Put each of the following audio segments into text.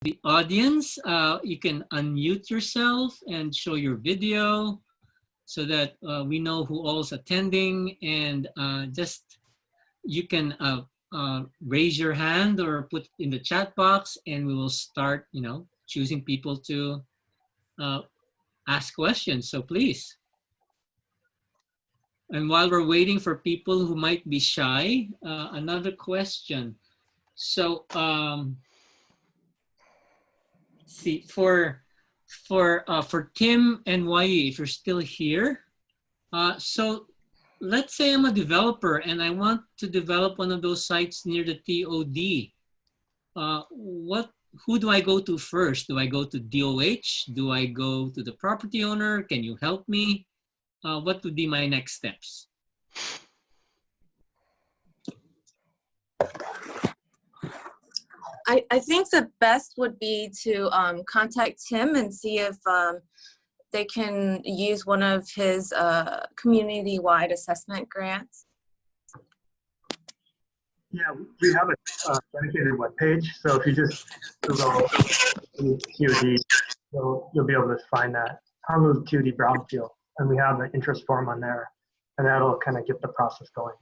the audience, you can unmute yourself and show your video so that we know who all's attending, and just you can raise your hand or put in the chat box, and we will start, choosing people to ask questions. So please. And while we're waiting for people who might be shy, another question. So see, for Tim and Wai, if you're still here, so let's say I'm a developer and I want to develop one of those sites near the TOD. Who do I go to first? Do I go to DOH? Do I go to the property owner? Can you help me? What would be my next steps? I think the best would be to contact Tim and see if they can use one of his community-wide assessment grants. Yeah, we have a dedicated webpage. So if you just Google TOD, you'll be able to find that. Honolulu TOD Brownfield. And we have an interest form on there, and that'll kind of get the process going.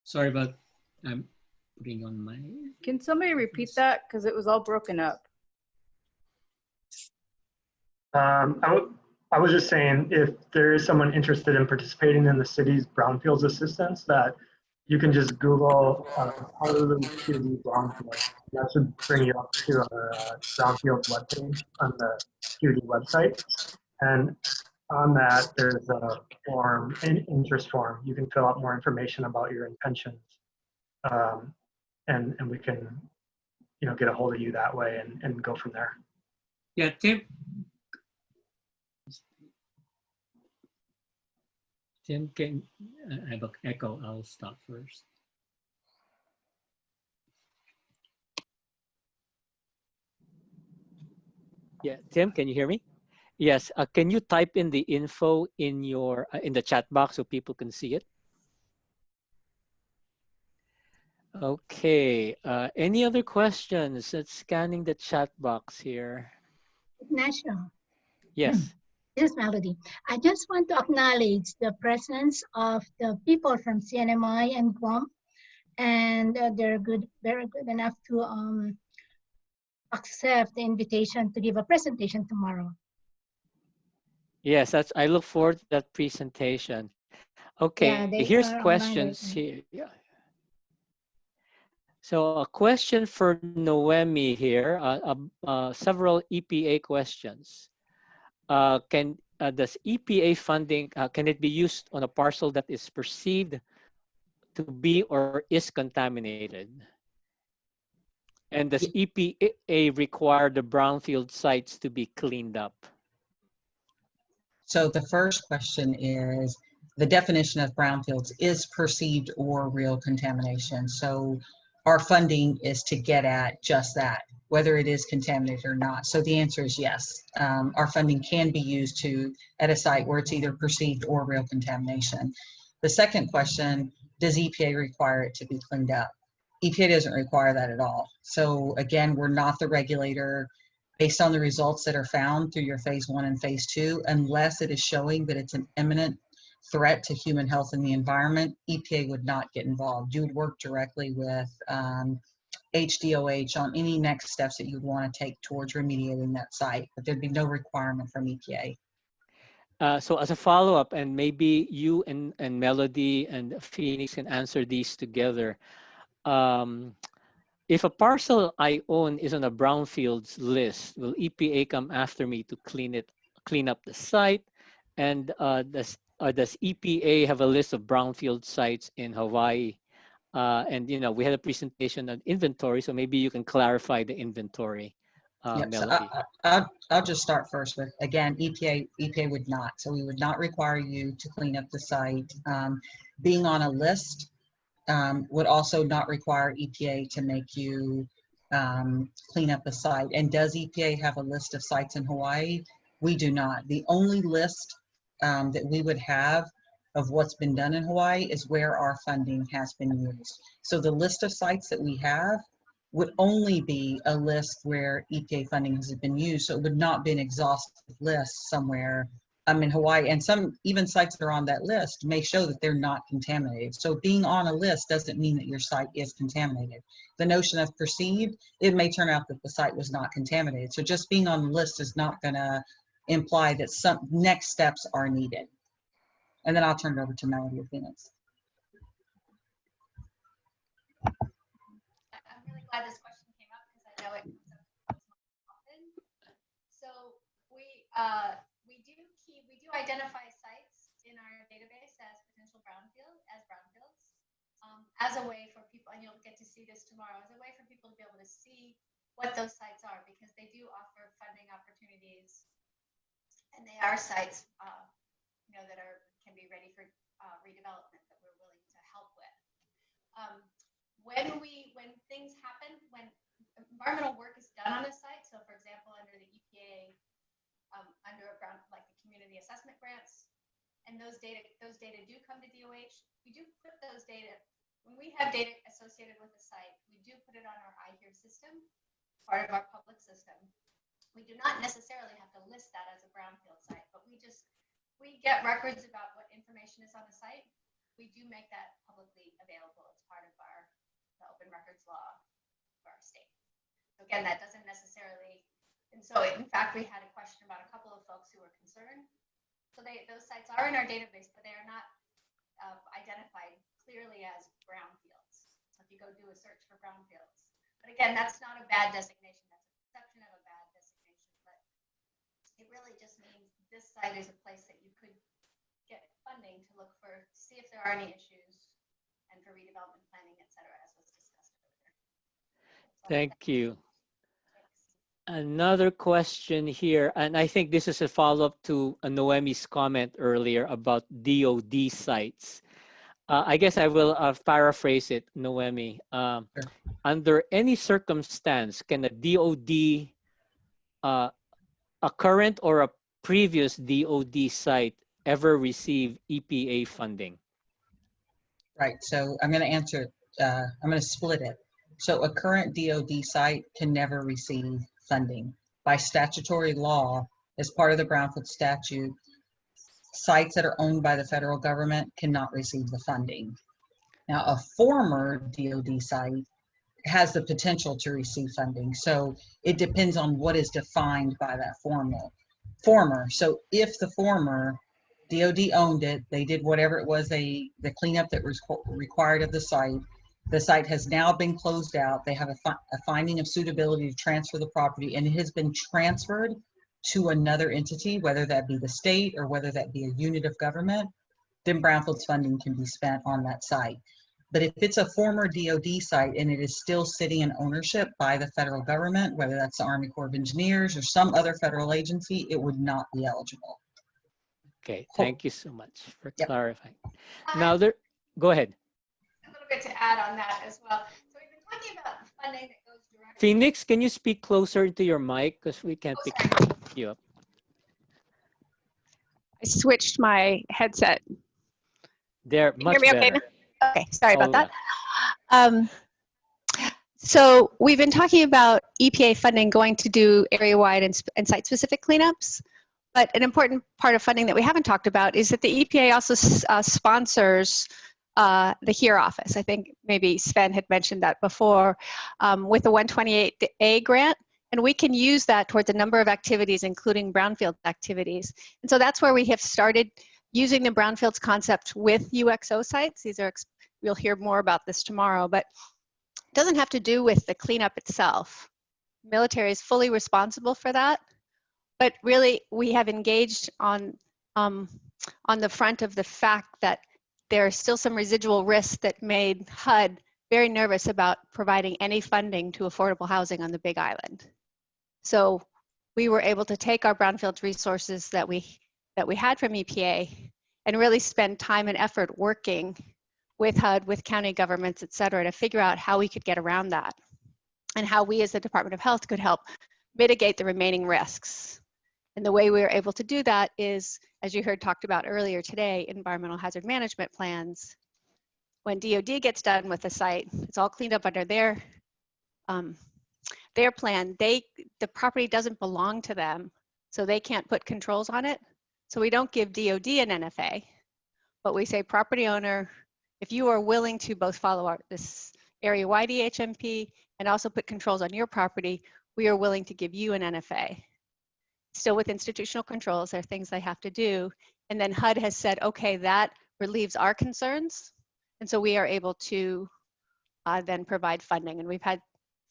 Sorry about, I'm putting on my... Can somebody repeat that? Because it was all broken up. I was just saying, if there is someone interested in participating in the city's Brownfields assistance, that you can just Google Honolulu TOD Brownfield. That should bring you up to our Brownfield webpage on the TOD website. And on that, there's a form, an interest form. You can fill out more information about your intentions. And we can, get a hold of you that way and go from there. Yeah, Tim. Tim, I have an echo. I'll stop first. Yeah, Tim, can you hear me? Yes. Can you type in the info in your in the chat box so people can see it? Okay. Any other questions? It's scanning the chat box here. National. Yes. This is Melody. I just want to acknowledge the presence of the people from CNMI and Guam, and they're very good enough to accept the invitation to give a presentation tomorrow. Yes, I look forward to that presentation. Okay, Yeah, here's questions here. Yeah. So a question for Noemi here, several EPA questions. Does EPA funding, can it be used on a parcel that is perceived to be or is contaminated? And does EPA require the brownfield sites to be cleaned up? So the first question is, the definition of brownfields is perceived or real contamination. So our funding is to get at just that, whether it is contaminated or not. So the answer is yes. Our funding can be used at a site where it's either perceived or real contamination. The second question, does EPA require it to be cleaned up? EPA doesn't require that at all. So again, we're not the regulator based on the results that are found through your phase 1 and phase 2, unless it is showing that it's an imminent threat to human health and the environment, EPA would not get involved. You would work directly with HDOH on any next steps that you'd want to take towards remediating that site, but there'd be no requirement from EPA. So as a follow-up, and maybe you and Melody and Phoenix can answer these together. If a parcel I own is on a brownfields list, will EPA come after me to clean up the site? And does EPA have a list of brownfield sites in Hawaii? And we had a presentation on inventory, so maybe you can clarify the inventory. Yep, Melody. So I'll just start first with, again, EPA would not. So we would not require you to clean up the site. Being on a list would also not require EPA to make you clean up the site. And does EPA have a list of sites in Hawaii? We do not. The only list that we would have of what's been done in Hawaii is where our funding has been used. So the list of sites that we have would only be a list where EPA funding has been used. So it would not be an exhaustive list somewhere in Hawaii. And some even sites that are on that list may show that they're not contaminated. So being on a list doesn't mean that your site is contaminated. The notion of perceived, it may turn out that the site was not contaminated. So just being on the list is not gonna imply that some next steps are needed. And then I'll turn it over to Melody or Phoenix. I'm really glad this question came up because I know it comes up often. So we do identify sites in our database as potential brownfields, as a way for people, and you'll get to see this tomorrow, as a way for people to be able to see what those sites are, because they do offer funding opportunities, and they are sites, that can be ready for redevelopment that we're willing to help with. When things happen, when environmental work is done on a site, so for example, under the EPA, under like the community assessment grants, and those data do come to DOH, we do put those data, when we have data associated with a site, we do put it on our iHear system, part of our public system. We do not necessarily have to list that as a brownfield site, but we get records about what information is on the site. We do make that publicly available as part of the open records law for our state. So again, that doesn't necessarily, and so in fact, we had a question about a couple of folks who were concerned. So those sites are in our database, but they are not identified clearly as brownfields. So if you go do a search for brownfields, but again, that's not a bad designation. That's a perception of a bad designation, but it really just means this site is a place that you could get funding to look for, see if there are any issues, and for redevelopment planning, et cetera, as was discussed earlier. Thank you. Another question here, and I think this is a follow-up to Noemi's comment earlier about DOD sites. I guess I will paraphrase it, Noemi. Sure. Under any circumstance, can a DOD, a current or a previous DOD site ever receive EPA funding? Right, so I'm going to answer it, I'm going to split it. So a current DOD site can never receive funding. By statutory law, as part of the Brownfield statute, sites that are owned by the federal government cannot receive the funding. Now, a former DOD site has the potential to receive funding. So it depends on what is defined by that former. So if the former DOD owned it, they did whatever it was, the cleanup that was required of the site has now been closed out. They have a finding of suitability to transfer the property, and it has been transferred to another entity, whether that be the state or whether that be a unit of government, then Brownfield's funding can be spent on that site. But if it's a former DOD site and it is still sitting in ownership by the federal government, whether that's the Army Corps of Engineers or some other federal agency, it would not be eligible. Okay, thank you so much for Yep. clarifying. Now, go ahead. A little bit to add on that as well. So we've been talking about funding that goes directly. Phoenix, can you speak closer into your mic because we can't pick you up? I switched my headset. There, Can you much hear me okay better. now? Okay, sorry about Oh, that. So we've been talking about EPA funding going to do area-wide and site-specific cleanups. But an important part of funding that we haven't talked about is that the EPA also sponsors the HERE office. I think maybe Sven had mentioned that before with the 128A grant. And we can use that towards a number of activities, including brownfield activities. And so that's where we have started using the brownfields concept with UXO sites. We'll hear more about this tomorrow, but it doesn't have to do with the cleanup itself. Military is fully responsible for that, but really we have engaged on the front of the fact that there are still some residual risks that made HUD very nervous about providing any funding to affordable housing on the Big Island. So we were able to take our brownfields resources that we had from EPA and really spend time and effort working with HUD, with county governments, et cetera, to figure out how we could get around that and how we as the Department of Health could help mitigate the remaining risks. And the way we were able to do that is, as you heard talked about earlier today, environmental hazard management plans. When DoD gets done with the site, it's all cleaned up under their plan. The property doesn't belong to them, so they can't put controls on it. So we don't give DoD an NFA, but we say, property owner, if you are willing to both follow this area-wide EHMP and also put controls on your property, we are willing to give you an NFA. Still with institutional controls, there are things they have to do. And then HUD has said, okay, that relieves our concerns. And so we are able to then provide funding. And we've had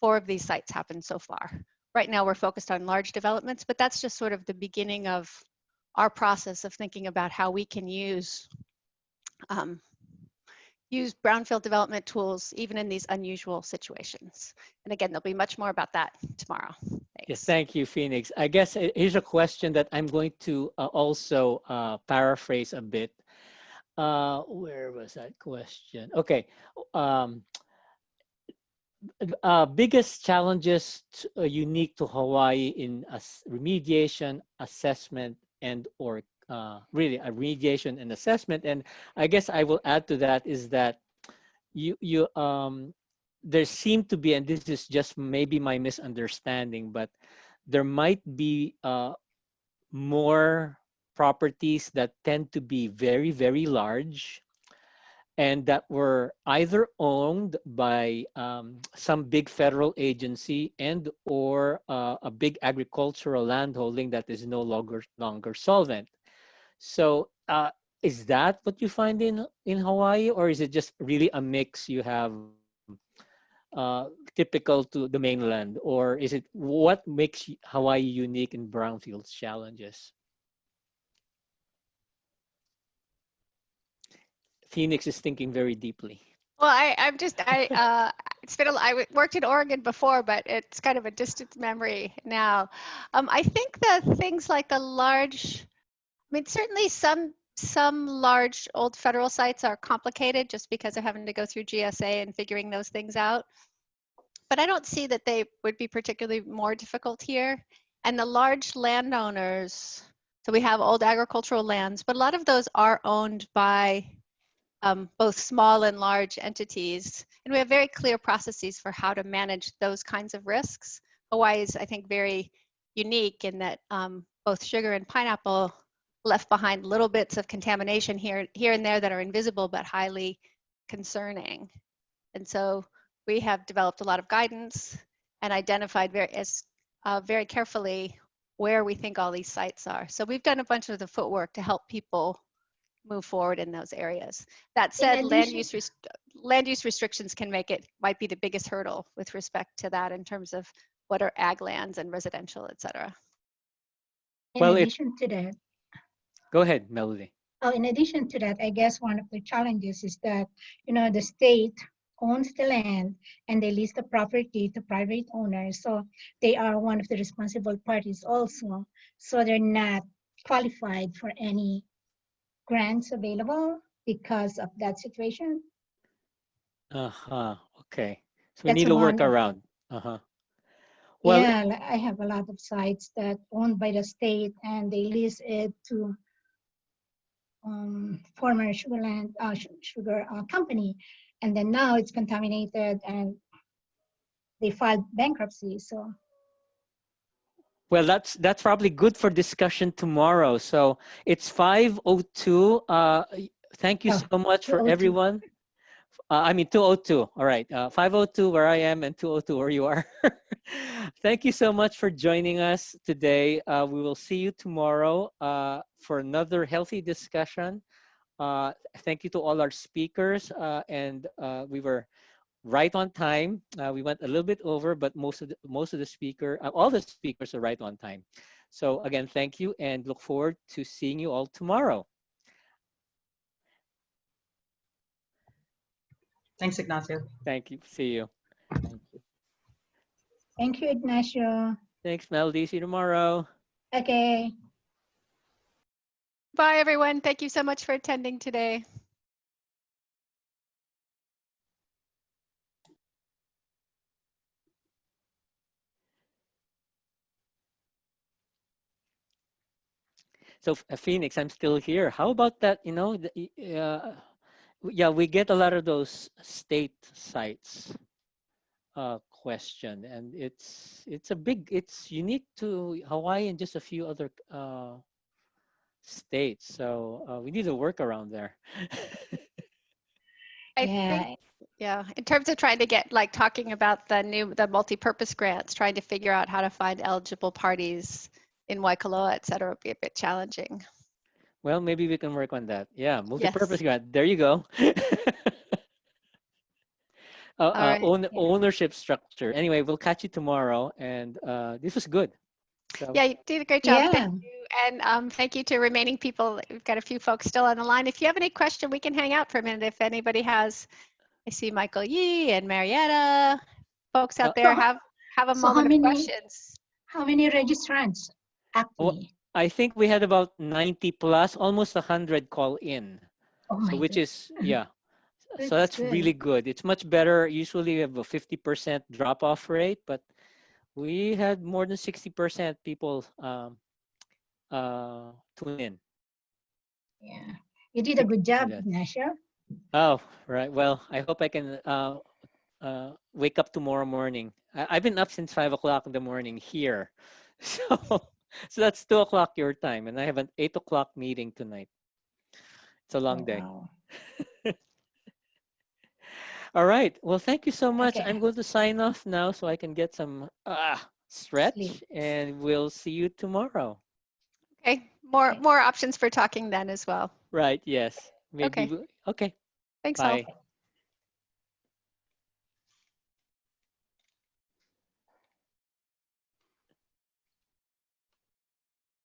4 of these sites happen so far. Right now we're focused on large developments, but that's just sort of the beginning of our process of thinking about how we can use brownfield development tools even in these unusual situations. And again, there'll be much more about that tomorrow. Thanks. Yes, thank you, Phoenix. I guess here's a question that I'm going to also paraphrase a bit. Where was that question? Okay. Biggest challenges unique to Hawaii in remediation, assessment, and or really a remediation and assessment. And I guess I will add to that is that there seem to be, and this is just maybe my misunderstanding, but there might be more properties that tend to be very, very large and that were either owned by some big federal agency and or a big agricultural landholding that is no longer solvent. So is that what you find in Hawaii, or is it just really a mix you have typical to the mainland, or is it what makes Hawaii unique in Brownfield's challenges? Phoenix is thinking very deeply. Well, I worked in Oregon before, but it's kind of a distant memory now. I think that things like certainly some large old federal sites are complicated just because they're having to go through GSA and figuring those things out. But I don't see that they would be particularly more difficult here. And the large landowners, so we have old agricultural lands, but a lot of those are owned by both small and large entities. And we have very clear processes for how to manage those kinds of risks. Hawaii is, I think, very unique in that both sugar and pineapple left behind little bits of contamination here and there that are invisible but highly concerning. And so we have developed a lot of guidance and identified very carefully where we think all these sites are. So we've done a bunch of the footwork to help people move forward in those areas. That said, land use restrictions might be the biggest hurdle with respect to that in terms of what are ag lands and residential, et cetera. In addition to that, go ahead, Melody. Oh, in addition to that, I guess one of the challenges is that, the state owns the land and they lease the property to private owners. So they are one of the responsible parties also. So they're not qualified for any grants available because of that situation. Okay. So we need to work around. Well, yeah, I have a lot of sites that owned by the state and they lease it to former sugar company, and then now it's contaminated and they filed bankruptcy. So. Well, that's probably good for discussion tomorrow. So it's 5:02. Thank you so much for everyone. 2:02. All right, 5:02 where I am and 2:02 where you are. Thank you so much for joining us today. We will see you tomorrow for another healthy discussion. Thank you to all our speakers, and we were right on time. We went a little bit over, but all the speakers are right on time. So again, thank you and look forward to seeing you all tomorrow. Thanks, Ignacio. Thank you. See you. Thank you, Ignacio. Thanks, Melody. See you tomorrow. Okay. Bye, everyone. Thank you so much for attending today. So Phoenix, I'm still here. How about that? You know, yeah, we get a lot of those state sites question, and it's unique to Hawaii and just a few other states. So we need to work around there. I think, yeah, in terms of trying to get, like, talking about the multi-purpose grants, trying to figure out how to find eligible parties in Waikoloa, et cetera, would be a bit challenging. Well, maybe we can work on that. Yeah, multi-purpose Yes. grant. There you go. All right. Ownership structure. Anyway, we'll catch you tomorrow, and this was good. So. Yeah, you did a great job. Yeah. Thank you. And thank you to remaining people. We've got a few folks still on the line. If you have any question, we can hang out for a minute. If anybody has, I see Michael Yee and Marietta. Folks out there have a So moment of questions. How many registrants actually? I think we had about 90 plus, almost 100 call in. Oh my So which is, yeah. So That's that's really good. It's much better. Usually we have a 50% drop off rate, but we had more than 60% people tune in. Yeah, you did a good job, Ignacio. Oh, right. Well, I hope I can wake up tomorrow morning. I've been up since 5 o'clock in the morning here. So that's 2 o'clock your time. And I have an 8 o'clock meeting tonight. It's a long day. Wow. All right. Well, thank you so much. Okay. I'm going to sign off now so I can get some stretch, Sleep. and we'll see you tomorrow. Okay, more options for talking then as well. Right. Yes. Maybe. Okay. Okay. Thanks Bye. all.